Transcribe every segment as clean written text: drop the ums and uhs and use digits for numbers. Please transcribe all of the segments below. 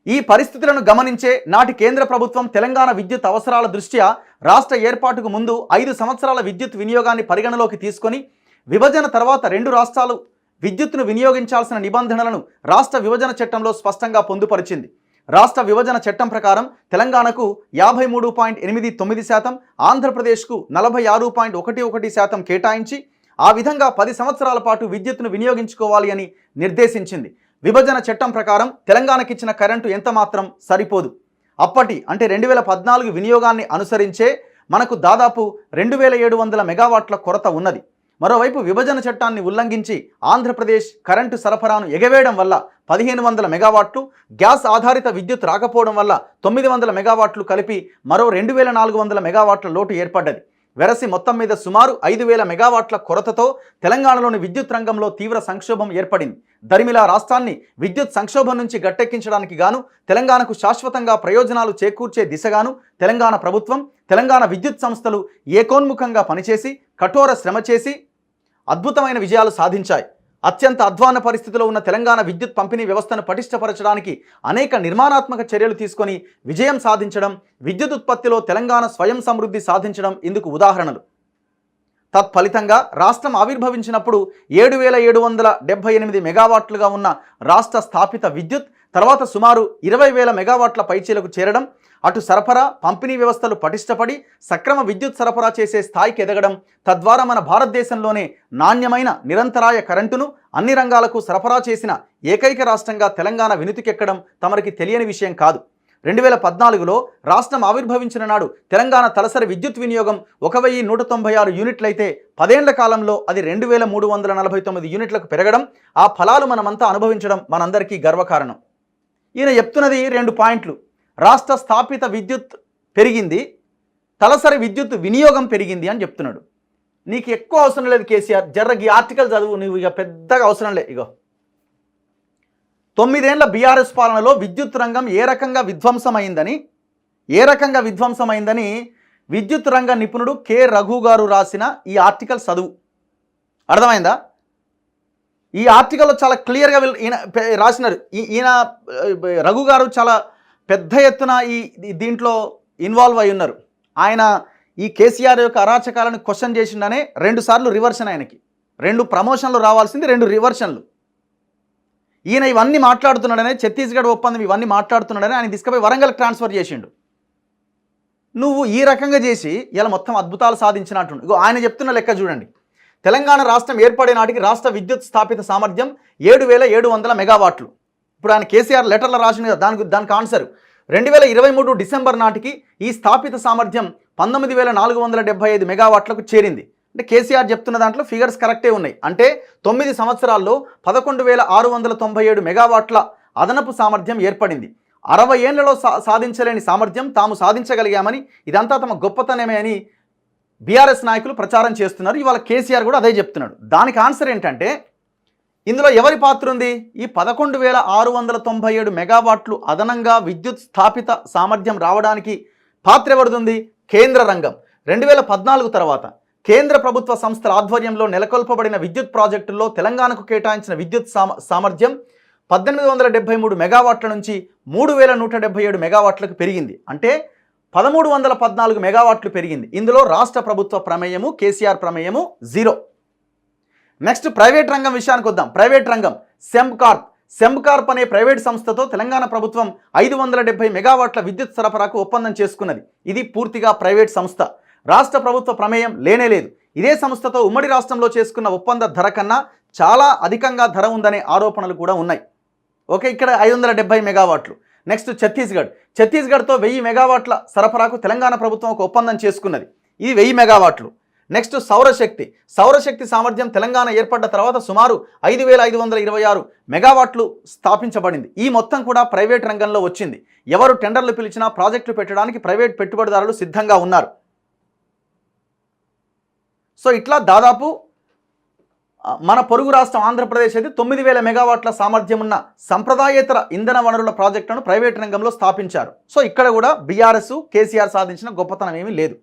ఈ పరిస్థితులను గమనించే నాటి కేంద్ర ప్రభుత్వం తెలంగాణ విద్యుత్ అవసరాల దృష్ట్యా రాష్ట్ర ఏర్పాటుకు ముందు 5 సంవత్సరాల విద్యుత్ వినియోగాన్ని పరిగణలోకి తీసుకొని విభజన తర్వాత 2 రాష్ట్రాలు విద్యుత్తును వినియోగించాల్సిన నిబంధనలను రాష్ట్ర విభజన చట్టంలో స్పష్టంగా పొందుపరిచింది. రాష్ట్ర విభజన చట్టం ప్రకారం తెలంగాణకు 53.89%, ఆంధ్రప్రదేశ్కు 46.11% కేటాయించి ఆ విధంగా 10 సంవత్సరాల పాటు విద్యుత్తును వినియోగించుకోవాలి అని నిర్దేశించింది. విభజన చట్టం ప్రకారం తెలంగాణకిచ్చిన కరెంటు ఎంత మాత్రం సరిపోదు. అప్పటి అంటే 2014 వినియోగాన్ని అనుసరించే మనకు దాదాపు 2700 మెగావాట్ల కొరత ఉన్నది. మరోవైపు విభజన చట్టాన్ని ఉల్లంఘించి ఆంధ్రప్రదేశ్ కరెంటు సరఫరాను ఎగవేయడం వల్ల 1500 మెగావాట్లు, గ్యాస్ ఆధారిత విద్యుత్ రాకపోవడం వల్ల 900 మెగావాట్లు కలిపి మరో 2400 మెగావాట్ల లోటు ఏర్పడ్డది. వెరసి మొత్తం మీద సుమారు 5000 మెగావాట్ల కొరతతో తెలంగాణలోని విద్యుత్ రంగంలో తీవ్ర సంక్షోభం ఏర్పడింది. దరిమిలా రాష్ట్రాన్ని విద్యుత్ సంక్షోభం నుంచి గట్టెక్కించడానికి గాను తెలంగాణకు శాశ్వతంగా ప్రయోజనాలు చేకూర్చే దిశగాను తెలంగాణ ప్రభుత్వం, తెలంగాణ విద్యుత్ సంస్థలు ఏకోన్ముఖంగా పనిచేసి కఠోర శ్రమ చేసి అద్భుతమైన విజయాలు సాధించాయి. అత్యంత అధ్వాన్న పరిస్థితిలో ఉన్న తెలంగాణ విద్యుత్ పంపిణీ వ్యవస్థను పటిష్టపరచడానికి అనేక నిర్మాణాత్మక చర్యలు తీసుకొని విజయం సాధించడం, విద్యుత్ ఉత్పత్తిలో తెలంగాణ స్వయం సమృద్ధి సాధించడం ఇందుకు ఉదాహరణలు. తత్ఫలితంగా రాష్ట్రం ఆవిర్భవించినప్పుడు 7778 మెగావాట్లుగా ఉన్న రాష్ట్ర స్థాపిత విద్యుత్ తర్వాత సుమారు 20,000 మెగావాట్ల పైచీలకు చేరడం, అటు సరఫరా పంపిణీ వ్యవస్థలు పటిష్టపడి సక్రమ విద్యుత్ సరఫరా చేసే స్థాయికి ఎదగడం, తద్వారా మన భారతదేశంలోనే నాణ్యమైన నిరంతరాయ కరెంటును అన్ని రంగాలకు సరఫరా చేసిన ఏకైక రాష్ట్రంగా తెలంగాణ వినుతికెక్కడం తమరికి తెలియని విషయం కాదు. 2014లో రాష్ట్రం ఆవిర్భవించిన నాడు తెలంగాణ తలసరి విద్యుత్ వినియోగం 1196 యూనిట్లయితే 10 ఏళ్ల కాలంలో అది 2349 యూనిట్లకు పెరగడం, ఆ ఫలాలు మనమంతా అనుభవించడం మనందరికీ గర్వకారణం. ఈయన చెప్తున్నది 2 పాయింట్లు. రాష్ట్ర స్థాపిత విద్యుత్ పెరిగింది, తలసరి విద్యుత్ వినియోగం పెరిగింది అని చెప్తున్నాడు. నీకు ఎక్కువ అవసరం లేదు కేసీఆర్, జర్రగి ఆర్టికల్ చదువు, నువ్వు ఇక పెద్దగా అవసరం లేదు. ఇగో 9 ఏళ్ల బీఆర్ఎస్ పాలనలో విద్యుత్ రంగం ఏ రకంగా విధ్వంసమైందని విద్యుత్ రంగ నిపుణుడు కె రఘు గారు రాసిన ఈ ఆర్టికల్ చదువు. అర్థమైందా? ఈ ఆర్టికల్లో చాలా క్లియర్గా ఈయన రాసినారు. ఈయన రఘు గారు చాలా పెద్ద ఎత్తున దీంట్లో ఇన్వాల్వ్ అయి ఉన్నారు. ఆయన ఈ కేసీఆర్ యొక్క అరాచకాలను క్వశ్చన్ చేసిండనే 2 సార్లు రివర్షన్, ఆయనకి 2 ప్రమోషన్లు రావాల్సింది 2 రివర్షన్లు. ఈయన ఇవన్నీ మాట్లాడుతున్నాడనే, ఛత్తీస్గఢ్ ఒప్పందం ఇవన్నీ మాట్లాడుతున్నాడని ఆయన తీసుకుపోయి వరంగల్ ట్రాన్స్ఫర్ చేసిండు. నువ్వు ఈ రకంగా చేసి ఇలా మొత్తం అద్భుతాలు సాధించినట్టు. ఇగో ఆయన చెప్తున్న లెక్క చూడండి. తెలంగాణ రాష్ట్రం ఏర్పడే నాటికి రాష్ట్ర విద్యుత్ స్థాపిత సామర్థ్యం 7700 మెగావాట్లు. ఇప్పుడు ఆయన కేసీఆర్ లెటర్లో రాసిన దానికి ఆన్సర్ 2023 డిసెంబర్ నాటికి ఈ స్థాపిత సామర్థ్యం 19475 మెగావాట్లకు చేరింది. అంటే కేసీఆర్ చెప్తున్న దాంట్లో ఫిగర్స్ కరెక్టే ఉన్నాయి. అంటే 9 సంవత్సరాల్లో 11697 మెగావాట్ల అదనపు సామర్థ్యం ఏర్పడింది. 60 ఏళ్లలో సాధించలేని సామర్థ్యం తాము సాధించగలిగామని, ఇదంతా తమ గొప్పతనమే అని బీఆర్ఎస్ నాయకులు ప్రచారం చేస్తున్నారు. ఇవాళ కేసీఆర్ కూడా అదే చెప్తున్నాడు. దానికి ఆన్సర్ ఏంటంటే ఇందులో ఎవరి పాత్ర ఉంది? ఈ 11,697 మెగావాట్లు అదనంగా విద్యుత్ స్థాపిత సామర్థ్యం రావడానికి పాత్ర ఎవరిది? కేంద్ర రంగం. 2014 తర్వాత కేంద్ర ప్రభుత్వ సంస్థల ఆధ్వర్యంలో నెలకొల్పబడిన విద్యుత్ ప్రాజెక్టుల్లో తెలంగాణకు కేటాయించిన విద్యుత్ సామర్థ్యం 1873 మెగావాట్ల నుంచి 3177 మెగావాట్లకు పెరిగింది. అంటే 1314 మెగావాట్లు పెరిగింది. ఇందులో రాష్ట్ర ప్రభుత్వ ప్రమేయము, కేసీఆర్ ప్రమేయము 0. నెక్స్ట్ ప్రైవేట్ రంగం విషయానికి వద్దాం. ప్రైవేట్ రంగం సెంబ్కార్ప్ అనే ప్రైవేట్ సంస్థతో తెలంగాణ ప్రభుత్వం 570 మెగావాట్ల విద్యుత్ సరఫరాకు ఒప్పందం చేసుకున్నది. ఇది పూర్తిగా ప్రైవేట్ సంస్థ. రాష్ట్ర ప్రభుత్వ ప్రమేయం లేనే లేదు. ఇదే సంస్థతో ఉమ్మడి రాష్ట్రంలో చేసుకున్న ఒప్పంద ధర కన్నా చాలా అధికంగా ధర ఉందనే ఆరోపణలు కూడా ఉన్నాయి. ఓకే, ఇక్కడ 570 మెగావాట్లు. నెక్స్ట్ ఛత్తీస్గఢ్తో 1000 మెగావాట్ల సరఫరాకు తెలంగాణ ప్రభుత్వం ఒక ఒప్పందం చేసుకున్నది. ఇది 1000 మెగావాట్లు. నెక్స్ట్ సౌరశక్తి సామర్థ్యం తెలంగాణ ఏర్పడ్డ తర్వాత సుమారు 5526 మెగావాట్లు స్థాపించబడింది. ఈ మొత్తం కూడా ప్రైవేట్ రంగంలో వచ్చింది. ఎవరు టెండర్లు పిలిచినా ప్రాజెక్టులు పెట్టడానికి ప్రైవేట్ పెట్టుబడిదారులు సిద్ధంగా ఉన్నారు. సో ఇట్లా దాదాపు మన పొరుగు రాష్ట్రం ఆంధ్రప్రదేశ్ అయితే 9000 మెగావాట్ల సామర్థ్యం ఉన్న సంప్రదాయేతర ఇంధన వనరుల ప్రాజెక్టులను ప్రైవేట్ రంగంలో స్థాపించారు. సో ఇక్కడ కూడా బీఆర్ఎస్ కేసీఆర్ సాధించిన గొప్పతనం ఏమీ లేదు.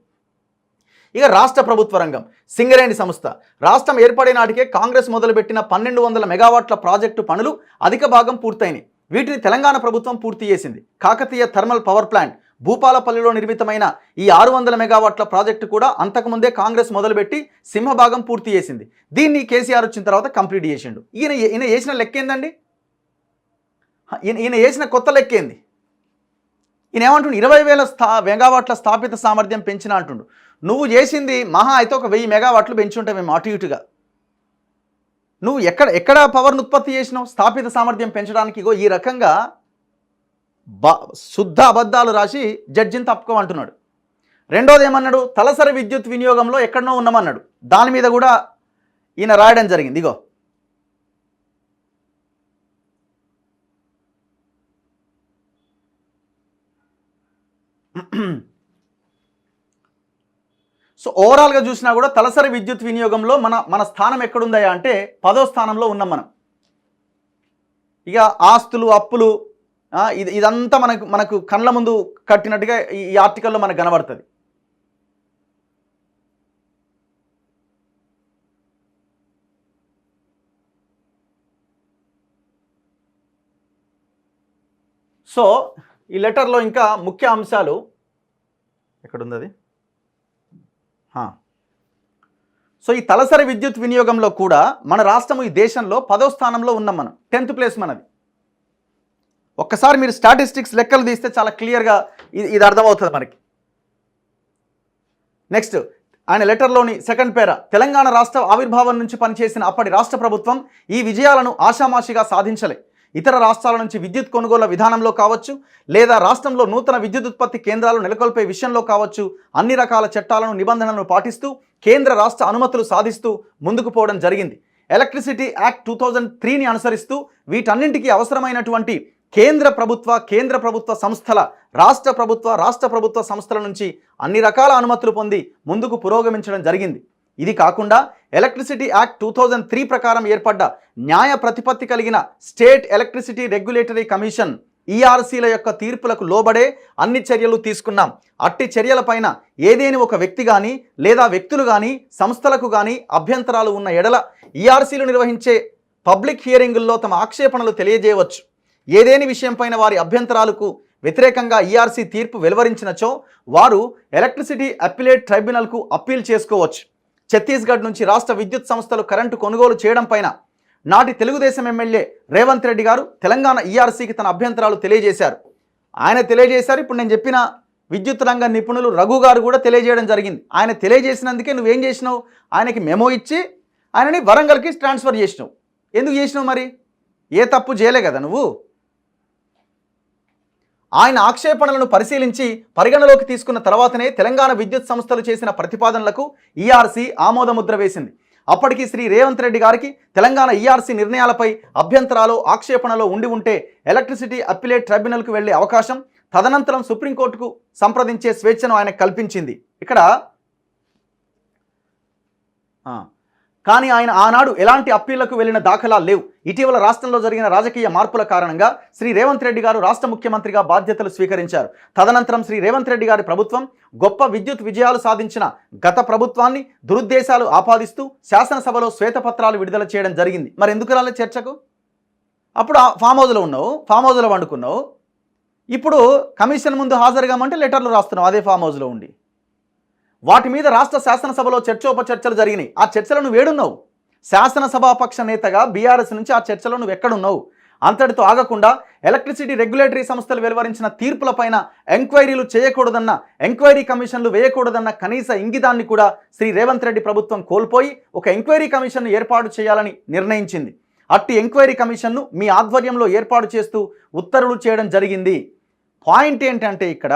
ఇక రాష్ట్ర ప్రభుత్వ రంగం సింగరేణి సంస్థ. రాష్ట్రం ఏర్పడే నాటికే కాంగ్రెస్ మొదలుపెట్టిన 1200 మెగావాట్ల ప్రాజెక్టు పనులు అధిక భాగం పూర్తయినాయి. వీటిని తెలంగాణ ప్రభుత్వం పూర్తి చేసింది. కాకతీయ థర్మల్ పవర్ ప్లాంట్ భూపాలపల్లిలో నిర్మితమైన ఈ 600 మెగావాట్ల ప్రాజెక్టు కూడా అంతకుముందే కాంగ్రెస్ మొదలుపెట్టి సింహభాగం పూర్తి చేసింది. దీన్ని కేసీఆర్ వచ్చిన తర్వాత కంప్లీట్ చేసిండు. ఈయన చేసిన లెక్కేందండి? ఈయన చేసిన కొత్త లెక్కేంది? ఈయన ఏమంటుండు? 20,000 మెగావాట్ల స్థాపిత సామర్థ్యం పెంచిన అంటుండు. నువ్వు చేసింది మహా అయితే ఒక 1000 మెగావాట్లు పెంచుంటే మేము అటు ఇటుగా. నువ్వు ఎక్కడ పవర్ను ఉత్పత్తి చేసినావు స్థాపిత సామర్థ్యం పెంచడానికి? ఇగో ఈ రకంగా శుద్ధ అబద్ధాలు రాసి జడ్జిని తప్పుకోమంటున్నాడు. రెండోది ఏమన్నాడు? తలసరి విద్యుత్ వినియోగంలో ఎక్కడనో ఉన్నామన్నాడు. దాని మీద కూడా ఈయన రాయడం జరిగింది. ఇగో సో ఓవరాల్గా చూసినా కూడా తలసరి విద్యుత్ వినియోగంలో మన స్థానం ఎక్కడుందయా అంటే 10వ స్థానంలో ఉన్నాం మనం. ఇక ఆస్తులు అప్పులు ఇదంతా మనకు కళ్ళ ముందు కట్టినట్టుగా ఈ ఆర్టికల్లో మనకు కనబడుతుంది. సో ఈ లెటర్లో ఇంకా ముఖ్య అంశాలు ఎక్కడుంది అది? సో ఈ తలసరి విద్యుత్ వినియోగంలో కూడా మన రాష్ట్రము ఈ దేశంలో 10వ స్థానంలో ఉన్నాం మనం. 10th ప్లేస్ మనది. ఒక్కసారి మీరు స్టాటిస్టిక్స్ లెక్కలు తీస్తే చాలా క్లియర్గా ఇది అర్థమవుతుంది మనకి. నెక్స్ట్ ఆయన లెటర్లోని సెకండ్ పేరా, తెలంగాణ రాష్ట్ర ఆవిర్భావం నుంచి పనిచేసిన అప్పటి రాష్ట్ర ప్రభుత్వం ఈ విజయాలను ఆషామాషిగా సాధించలే. ఇతర రాష్ట్రాల నుంచి విద్యుత్ కొనుగోళ్ల విధానంలో కావచ్చు, లేదా రాష్ట్రంలో నూతన విద్యుత్ ఉత్పత్తి కేంద్రాలు నెలకొల్పే విషయంలో కావచ్చు, అన్ని రకాల చట్టాలను నిబంధనలను పాటిస్తూ కేంద్ర రాష్ట్ర అనుమతులు సాధిస్తూ ముందుకు పోవడం జరిగింది. ఎలక్ట్రిసిటీ యాక్ట్ 2003ని అనుసరిస్తూ వీటన్నింటికీ అవసరమైనటువంటి కేంద్ర ప్రభుత్వ సంస్థల రాష్ట్ర ప్రభుత్వ సంస్థల నుంచి అన్ని రకాల అనుమతులు పొంది ముందుకు పురోగమించడం జరిగింది. ఇది కాకుండా ఎలక్ట్రిసిటీ యాక్ట్ 2003 ప్రకారం ఏర్పడ్డ న్యాయ ప్రతిపత్తి కలిగిన స్టేట్ ఎలక్ట్రిసిటీ రెగ్యులేటరీ కమిషన్ ఈఆర్సీల యొక్క తీర్పులకు లోబడే అన్ని చర్యలు తీసుకున్నాం. అట్టి చర్యలపైన ఏదేని ఒక వ్యక్తి కానీ లేదా వ్యక్తులు కానీ సంస్థలకు కానీ అభ్యంతరాలు ఉన్న ఎడల ఈఆర్సీలు నిర్వహించే పబ్లిక్ హియరింగుల్లో తమ ఆక్షేపణలు తెలియజేయవచ్చు. ఏదేని విషయంపైన వారి అభ్యంతరాలకు వ్యతిరేకంగా ఈఆర్సీ తీర్పు వెలువరించినచో వారు ఎలక్ట్రిసిటీ అప్పీలేట్ ట్రైబ్యునల్కు అప్పీల్ చేసుకోవచ్చు. ఛత్తీస్గఢ్ నుంచి రాష్ట్ర విద్యుత్ సంస్థలు కరెంటు కొనుగోలు చేయడం పైన నాటి తెలుగుదేశం ఎమ్మెల్యే రేవంత్ రెడ్డి గారు తెలంగాణ ఈఆర్సీకి తన అభ్యంతరాలు తెలియజేశారు. ఆయన తెలియజేశారు. ఇప్పుడు నేను చెప్పిన విద్యుత్ రంగ నిపుణులు రఘు గారు కూడా తెలియజేయడం జరిగింది. ఆయన తెలియజేసినందుకే నువ్వేం చేసినావు? ఆయనకి మెమో ఇచ్చి ఆయనని వరంగల్కి ట్రాన్స్ఫర్ చేసినావు. ఎందుకు చేసినావు? మరి ఏ తప్పు చేయలే కదా నువ్వు. ఆయన ఆక్షేపణలను పరిశీలించి పరిగణలోకి తీసుకున్న తర్వాతనే తెలంగాణ విద్యుత్ సంస్థలు చేసిన ప్రతిపాదనలకు ఈఆర్సీ ఆమోదముద్ర వేసింది. అప్పటికి శ్రీ రేవంత్ రెడ్డి గారికి తెలంగాణ ఈఆర్సీ నిర్ణయాలపై అభ్యంతరాలు ఆక్షేపణలో ఉంటే ఎలక్ట్రిసిటీ అప్పీలేట్ ట్రైబ్యునల్కు వెళ్లే అవకాశం, తదనంతరం సుప్రీంకోర్టుకు సంప్రదించే స్వేచ్ఛను ఆయనకు కల్పించింది. ఇక్కడ కానీ ఆయన ఆనాడు ఎలాంటి అప్పీళ్లకు వెళ్లిన దాఖలాలు లేవు. ఇటీవల రాష్ట్రంలో జరిగిన రాజకీయ మార్పుల కారణంగా శ్రీ రేవంత్ రెడ్డి గారు రాష్ట్ర ముఖ్యమంత్రిగా బాధ్యతలు స్వీకరించారు. తదనంతరం శ్రీ రేవంత్ రెడ్డి గారి ప్రభుత్వం గొప్ప విద్యుత్ విజయాలు సాధించిన గత ప్రభుత్వాన్ని దురుద్దేశాలు ఆపాదిస్తూ శాసనసభలో శ్వేతపత్రాలు విడుదల చేయడం జరిగింది. మరి ఎందుకు రాలే చర్చకు? అప్పుడు ఫామ్ హౌస్లో ఉన్నావు, ఫామ్ హౌస్లో వండుకున్నావు. ఇప్పుడు కమిషన్ ముందు హాజరుగామంటే లెటర్లు రాస్తున్నావు అదే ఫామ్ హౌస్లో ఉండి. వాటి మీద రాష్ట్ర శాసనసభలో చర్చోపచర్చలు జరిగినాయి. ఆ చర్చలను వేడున్నావు. శాసనసభాపక్ష నేతగా బీఆర్ఎస్ నుంచి ఆ చర్చలో నువ్వు ఎక్కడున్నావు? అంతటితో ఆగకుండా ఎలక్ట్రిసిటీ రెగ్యులేటరీ సంస్థలు వెలువరించిన తీర్పులపైన ఎంక్వైరీలు చేయకూడదన్న, ఎంక్వైరీ కమిషన్లు వేయకూడదన్న కనీస ఇంగితాన్ని కూడా శ్రీ రేవంత్ రెడ్డి ప్రభుత్వం కోల్పోయి ఒక ఎంక్వైరీ కమిషన్ను ఏర్పాటు చేయాలని నిర్ణయించింది. అట్టి ఎంక్వైరీ కమిషన్ను మీ ఆధ్వర్యంలో ఏర్పాటు చేస్తూ ఉత్తర్వులు చేయడం జరిగింది. పాయింట్ ఏంటంటే ఇక్కడ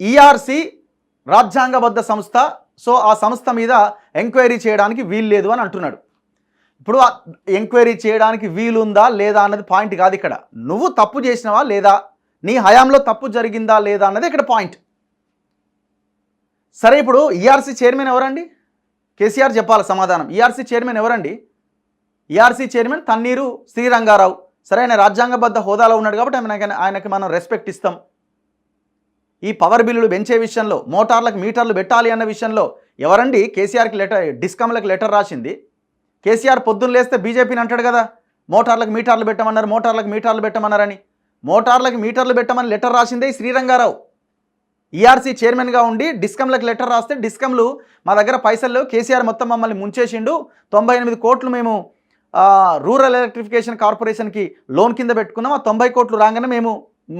ఈఆర్సీ రాజ్యాంగబద్ధ సంస్థ, సో ఆ సంస్థ మీద ఎంక్వైరీ చేయడానికి వీలు లేదు అని అంటున్నాడు. ఇప్పుడు ఎంక్వైరీ చేయడానికి వీలుందా లేదా అన్నది పాయింట్ కాదు ఇక్కడ. నువ్వు తప్పు చేసినావా లేదా, నీ హయాంలో తప్పు జరిగిందా లేదా అన్నది ఇక్కడ పాయింట్. సరే, ఇప్పుడు ఈఆర్సీ చైర్మన్ ఎవరండి? కేసీఆర్ చెప్పాలి సమాధానం. ఈఆర్సీ చైర్మన్ ఎవరండి? ERC chairman Tanniru Srirangarao. సరే, ఆయన రాజ్యాంగబద్ధ హోదాలో ఉన్నాడు కాబట్టి ఆయనకి మనం రెస్పెక్ట్ ఇస్తాం. ఈ పవర్ బిల్లులు పెంచే విషయంలో, మోటార్లకు మీటర్లు పెట్టాలి అన్న విషయంలో ఎవరండి కేసీఆర్కి డిస్కమ్లకు లెటర్ రాసింది? కేసీఆర్ పొద్దున్న లేస్తే బీజేపీని అంటాడు కదా, మోటార్లకు మీటర్లు పెట్టమన్నారు, మోటార్లకు మీటర్లు పెట్టమన్నారని. మోటార్లకు మీటర్లు పెట్టమని లెటర్ రాసిందే శ్రీరంగారావు. ఈఆర్సీ చైర్మన్గా ఉండి డిస్కంలకు లెటర్ రాస్తే డిస్కంలు మా దగ్గర పైసలు కేసీఆర్ మొత్తం మమ్మల్ని ముంచేసిండు, 98 కోట్లు మేము రూరల్ ఎలక్ట్రిఫికేషన్ కార్పొరేషన్కి లోన్ కింద పెట్టుకున్నాం, ఆ 90 కోట్లు రాగానే మేము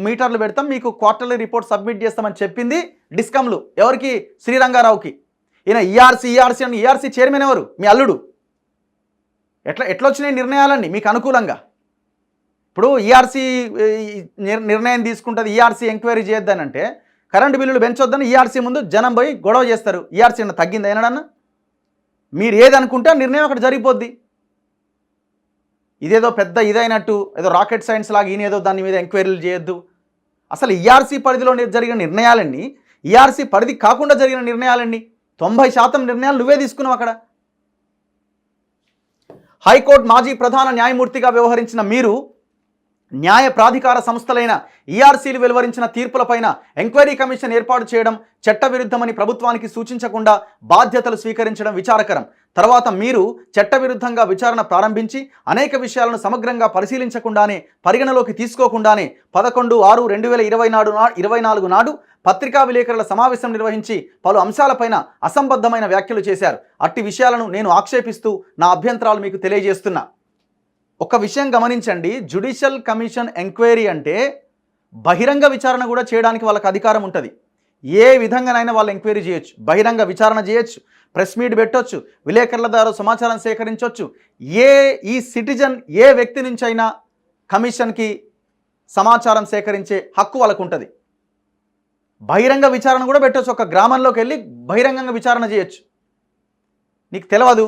మీటర్లు పెడతాం, మీకు క్వార్టర్లీ రిపోర్ట్ సబ్మిట్ చేస్తామని చెప్పింది డిస్కంలు. ఎవరికి? శ్రీరంగారావుకి. ఈయన ఈఆర్సీ అని. ఈఆర్సీ చైర్మన్ ఎవరు? మీ అల్లుడు. ఎట్లా వచ్చినాయి నిర్ణయాలన్నీ మీకు అనుకూలంగా? ఇప్పుడు ఈఆర్సీ నిర్ణయం తీసుకుంటుంది, ఈఆర్సీ ఎంక్వైరీ చేయొద్దనంటే కరెంటు బిల్లులు పెంచొద్దని ఈఆర్సీ ముందు జనం పోయి గొడవ చేస్తారు. ఈఆర్సీ అన్న తగ్గింది అయినాడన్న? మీరు ఏదనుకుంటే ఆ నిర్ణయం అక్కడ జరిగిపోద్ది. ఇదేదో పెద్ద ఇదైనట్టు ఏదో రాకెట్ సైన్స్ లాగా ఈయన ఏదో దాని మీద ఎంక్వైరీలు చేయొద్దు. అసలు ఈఆర్సీ పరిధిలో జరిగిన నిర్ణయాలన్నీ, ఈఆర్సీ పరిధి కాకుండా జరిగిన నిర్ణయాలన్నీ 90% నిర్ణయాలు నువ్వే తీసుకున్నావు అక్కడ. హైకోర్టు మాజీ ప్రధాన న్యాయమూర్తిగా వ్యవహరించిన మీరు న్యాయ ప్రాధికార సంస్థలైన ఈఆర్సీలు వెలువరించిన తీర్పులపైన ఎంక్వైరీ కమిషన్ ఏర్పాటు చేయడం చట్టవిరుద్ధమని ప్రభుత్వానికి సూచించకుండా బాధ్యతలు స్వీకరించడం విచారకరం. తర్వాత మీరు చట్టవిరుద్ధంగా విచారణ ప్రారంభించి అనేక విషయాలను సమగ్రంగా పరిశీలించకుండానే, పరిగణలోకి తీసుకోకుండానే 11/6/2024 నాడు పత్రికా విలేకరుల సమావేశం నిర్వహించి పలు అంశాలపైన అసంబద్ధమైన వ్యాఖ్యలు చేశారు. అట్టి విషయాలను నేను ఆక్షేపిస్తూ నా అభ్యంతరాలు మీకు తెలియజేస్తున్నా. ఒక విషయం గమనించండి, జ్యుడిషియల్ కమిషన్ ఎంక్వైరీ అంటే బహిరంగ విచారణ కూడా చేయడానికి వాళ్ళకి అధికారం ఉంటుంది. ఏ విధంగానైనా వాళ్ళు ఎంక్వైరీ చేయొచ్చు, బహిరంగ విచారణ చేయొచ్చు, ప్రెస్ మీట్ పెట్టొచ్చు, విలేకరుల ద్వారా సమాచారం సేకరించవచ్చు. ఈ సిటిజన్ ఏ వ్యక్తి నుంచి అయినా కమిషన్కి సమాచారం సేకరించే హక్కు వాళ్ళకు ఉంటుంది. బహిరంగ విచారణ కూడా పెట్టొచ్చు. ఒక గ్రామంలోకి వెళ్ళి బహిరంగంగా విచారణ చేయొచ్చు. నీకు తెలియదు